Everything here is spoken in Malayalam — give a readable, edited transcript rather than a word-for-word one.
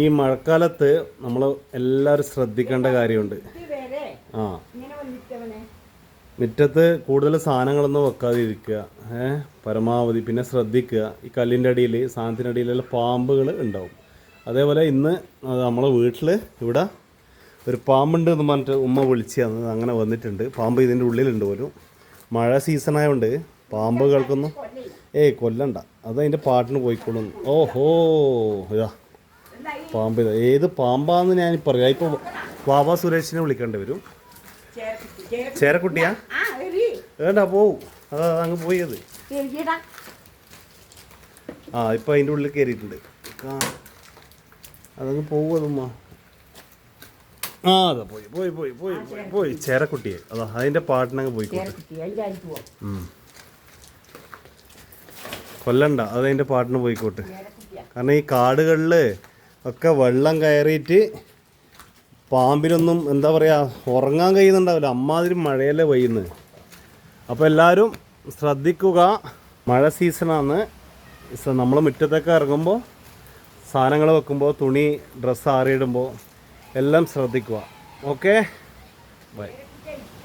ഈ മഴക്കാലത്ത് നമ്മൾ എല്ലാവരും ശ്രദ്ധിക്കേണ്ട കാര്യമുണ്ട്. ആ, മുറ്റത്ത് കൂടുതൽ സാധനങ്ങളൊന്നും വെക്കാതിരിക്കുക, പരമാവധി. പിന്നെ ശ്രദ്ധിക്കുക, ഈ കല്ലിൻ്റെ അടിയിൽ സാധനത്തിൻ്റെ അടിയിലെല്ലാം പാമ്പുകൾ ഉണ്ടാവും. അതേപോലെ ഇന്ന് നമ്മളെ വീട്ടിൽ ഇവിടെ ഒരു പാമ്പുണ്ട് എന്ന് പറഞ്ഞിട്ട് ഉമ്മ വിളിച്ച് തന്നത്, അങ്ങനെ വന്നിട്ടുണ്ട്. പാമ്പ് ഇതിൻ്റെ ഉള്ളിലുണ്ട് പോലും. മഴ സീസണായതുകൊണ്ട് പാമ്പുകൾക്കൊന്നും കൊല്ലണ്ട, അതതിൻ്റെ പാട്ടിന് പോയിക്കൊള്ളുന്നു. ഓഹോ, ഇതാ പാമ്പ്. ഇതാ ഏത് പാമ്പാന്ന് ഞാൻ പറയാം. ഇപ്പോൾ വാവാ സുരേഷിനെ വിളിക്കേണ്ടി വരും. ചേരക്കുട്ടിയാ? വേണ്ട, പോവും. അതാ അങ്ങ് പോയത്. ആ, ഇപ്പം അതിൻ്റെ ഉള്ളിൽ കയറിയിട്ടുണ്ട്. അതങ്ങ് പോവുമ്മ. ആ, അതാ പോയി പോയി പോയി പോയി പോയി ചേരക്കുട്ടിയെ. അതാ അതിൻ്റെ പാട്ടിനങ്ങ് പോയിക്കോട്ടെ. കൊല്ലണ്ട, അതതിൻ്റെ പാട്ടിന് പോയിക്കോട്ടെ. കാരണം ഈ കാടുകളിൽ ഒക്കെ വെള്ളം കയറിയിട്ട് പാമ്പിനൊന്നും എന്താ പറയുക, ഉറങ്ങാൻ കഴിയുന്നുണ്ടാവില്ല, അമ്മാതിരി മഴയല്ലേ പെയ്യുന്നത്. അപ്പോൾ എല്ലാവരും ശ്രദ്ധിക്കുക. മഴ സീസണാണ്. നമ്മൾ മുറ്റത്തൊക്കെ ഇറങ്ങുമ്പോൾ, സാധനങ്ങൾ വെക്കുമ്പോൾ, തുണി ഡ്രസ്സ് ആറിയിടുമ്പോൾ എല്ലാം ശ്രദ്ധിക്കുക. Okay, by.